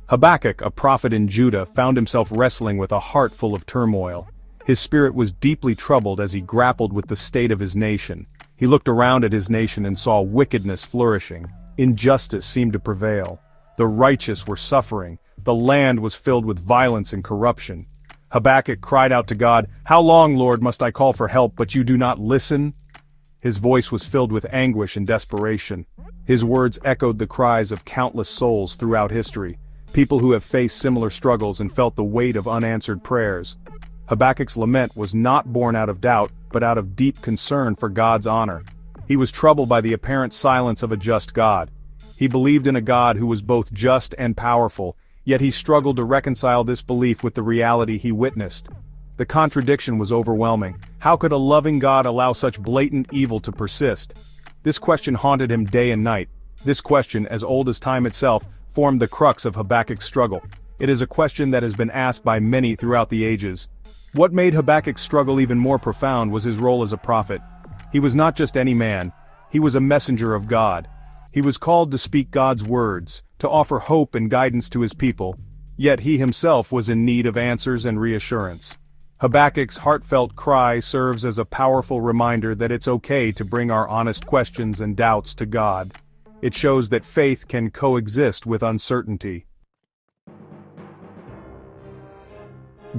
Habakkuk, a prophet in Judah, found himself wrestling with a heart full of turmoil. His spirit was deeply troubled as he grappled with the state of his nation. He looked around at his nation and saw wickedness flourishing. Injustice seemed to prevail. The righteous were suffering. The land was filled with violence and corruption. Habakkuk cried out to God, "How long, Lord, must I call for help, but you do not listen?" His voice was filled with anguish and desperation. His words echoed the cries of countless souls throughout history, people who have faced similar struggles and felt the weight of unanswered prayers. Habakkuk's lament was not born out of doubt, but out of deep concern for God's honor. He was troubled by the apparent silence of a just God. He believed in a God who was both just and powerful, yet he struggled to reconcile this belief with the reality he witnessed. The contradiction was overwhelming. How could a loving God allow such blatant evil to persist? This question haunted him day and night. This question, as old as time itself, formed the crux of Habakkuk's struggle. It is a question that has been asked by many throughout the ages. What made Habakkuk's struggle even more profound was his role as a prophet. He was not just any man. He was a messenger of God. He was called to speak God's words, to offer hope and guidance to his people, yet he himself was in need of answers and reassurance. Habakkuk's heartfelt cry serves as a powerful reminder that it's okay to bring our honest questions and doubts to God. It shows that faith can coexist with uncertainty.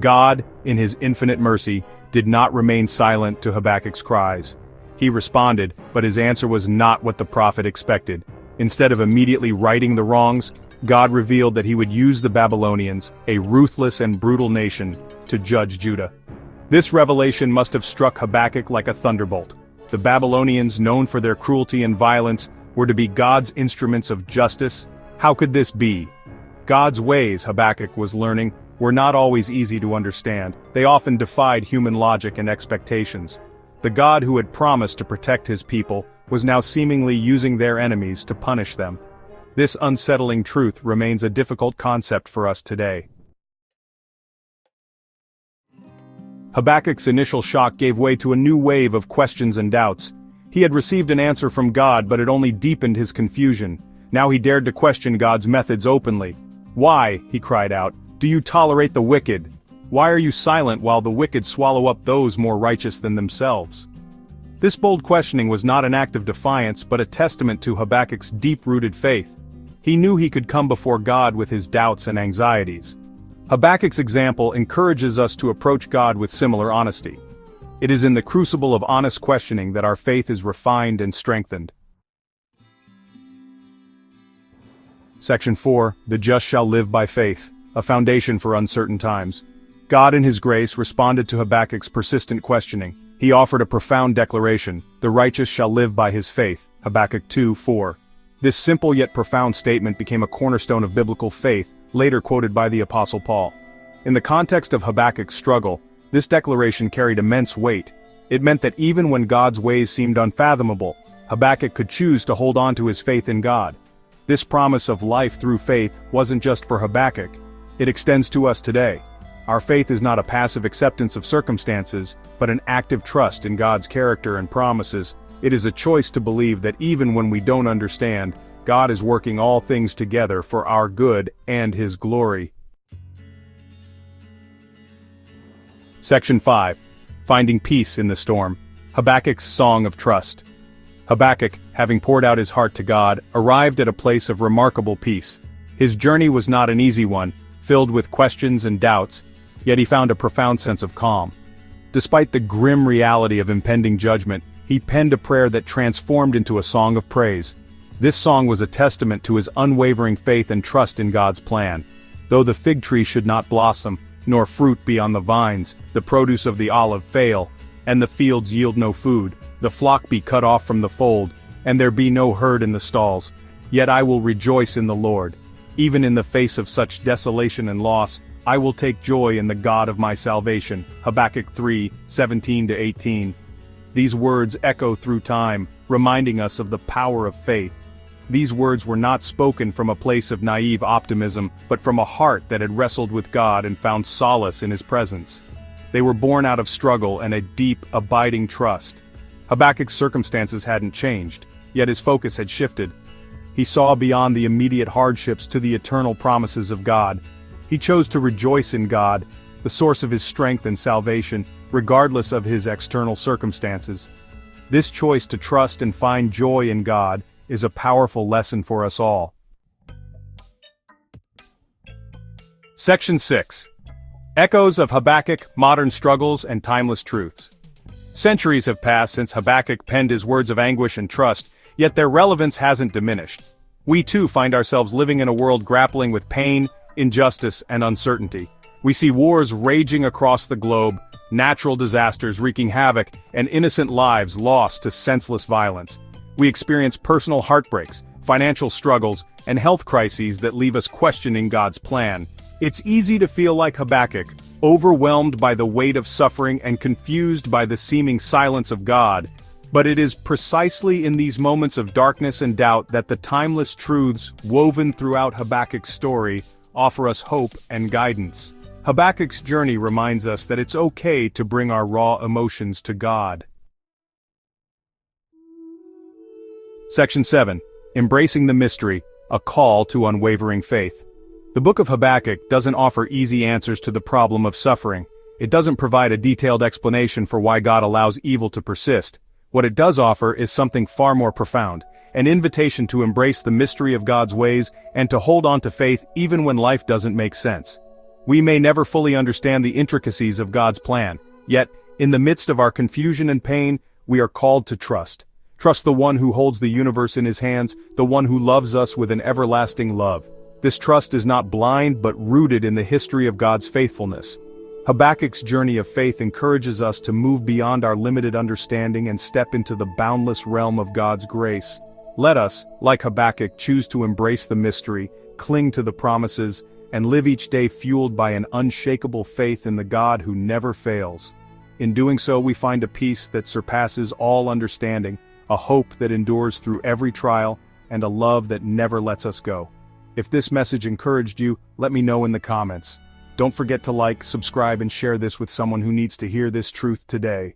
God, in his infinite mercy, did not remain silent to Habakkuk's cries. He responded, but his answer was not what the prophet expected. Instead of immediately righting the wrongs, God revealed that he would use the Babylonians, a ruthless and brutal nation, to judge Judah. This revelation must have struck Habakkuk like a thunderbolt. The Babylonians, known for their cruelty and violence, were to be God's instruments of justice. How could this be? God's ways, Habakkuk was learning, were not always easy to understand. They often defied human logic and expectations. The God who had promised to protect his people was now seemingly using their enemies to punish them. This unsettling truth remains a difficult concept for us today. Habakkuk's initial shock gave way to a new wave of questions and doubts. He had received an answer from God, but it only deepened his confusion. Now he dared to question God's methods openly. "Why," he cried out, "do you tolerate the wicked? Why are you silent while the wicked swallow up those more righteous than themselves?" This bold questioning was not an act of defiance but a testament to Habakkuk's deep-rooted faith. He knew he could come before God with his doubts and anxieties. Habakkuk's example encourages us to approach God with similar honesty. It is in the crucible of honest questioning that our faith is refined and strengthened. Section 4, The Just Shall Live by Faith, a foundation for uncertain times. God in his grace responded to Habakkuk's persistent questioning. He offered a profound declaration, "The righteous shall live by his faith," Habakkuk 2:4. This simple yet profound statement became a cornerstone of biblical faith, later quoted by the Apostle Paul. In the context of Habakkuk's struggle, this declaration carried immense weight. It meant that even when God's ways seemed unfathomable, Habakkuk could choose to hold on to his faith in God. This promise of life through faith wasn't just for Habakkuk. It extends to us today. Our faith is not a passive acceptance of circumstances, but an active trust in God's character and promises. It is a choice to believe that even when we don't understand, God is working all things together for our good and his glory. Section 5. Finding Peace in the Storm. Habakkuk's Song of Trust. Habakkuk, having poured out his heart to God, arrived at a place of remarkable peace. His journey was not an easy one, filled with questions and doubts, yet he found a profound sense of calm. Despite the grim reality of impending judgment, he penned a prayer that transformed into a song of praise. This song was a testament to his unwavering faith and trust in God's plan. Though the fig tree should not blossom, nor fruit be on the vines, the produce of the olive fail, and the fields yield no food, the flock be cut off from the fold, and there be no herd in the stalls, yet I will rejoice in the Lord. Even in the face of such desolation and loss, I will take joy in the God of my salvation. Habakkuk 3:17-18. These words echo through time, reminding us of the power of faith. These words were not spoken from a place of naive optimism, but from a heart that had wrestled with God and found solace in his presence. They were born out of struggle and a deep, abiding trust. Habakkuk's circumstances hadn't changed, yet his focus had shifted. He saw beyond the immediate hardships to the eternal promises of God. He chose to rejoice in God, the source of his strength and salvation, regardless of his external circumstances. This choice to trust and find joy in God is a powerful lesson for us all. Section 6. Echoes of Habakkuk, Modern Struggles and Timeless Truths. Centuries have passed since Habakkuk penned his words of anguish and trust, yet their relevance hasn't diminished. We too find ourselves living in a world grappling with pain, injustice, and uncertainty. We see wars raging across the globe, natural disasters wreaking havoc, and innocent lives lost to senseless violence. We experience personal heartbreaks, financial struggles, and health crises that leave us questioning God's plan. It's easy to feel like Habakkuk, overwhelmed by the weight of suffering and confused by the seeming silence of God. But it is precisely in these moments of darkness and doubt that the timeless truths woven throughout Habakkuk's story offer us hope and guidance. Habakkuk's journey reminds us that it's okay to bring our raw emotions to God. Section 7. Embracing the Mystery, a Call to Unwavering Faith. The book of Habakkuk doesn't offer easy answers to the problem of suffering. It doesn't provide a detailed explanation for why God allows evil to persist. What it does offer is something far more profound, an invitation to embrace the mystery of God's ways and to hold on to faith even when life doesn't make sense. We may never fully understand the intricacies of God's plan, yet, in the midst of our confusion and pain, we are called to trust. Trust the one who holds the universe in his hands, the one who loves us with an everlasting love. This trust is not blind but rooted in the history of God's faithfulness. Habakkuk's journey of faith encourages us to move beyond our limited understanding and step into the boundless realm of God's grace. Let us, like Habakkuk, choose to embrace the mystery, cling to the promises, and live each day fueled by an unshakable faith in the God who never fails. In doing so, we find a peace that surpasses all understanding, a hope that endures through every trial, and a love that never lets us go. If this message encouraged you, let me know in the comments. Don't forget to like, subscribe, and share this with someone who needs to hear this truth today.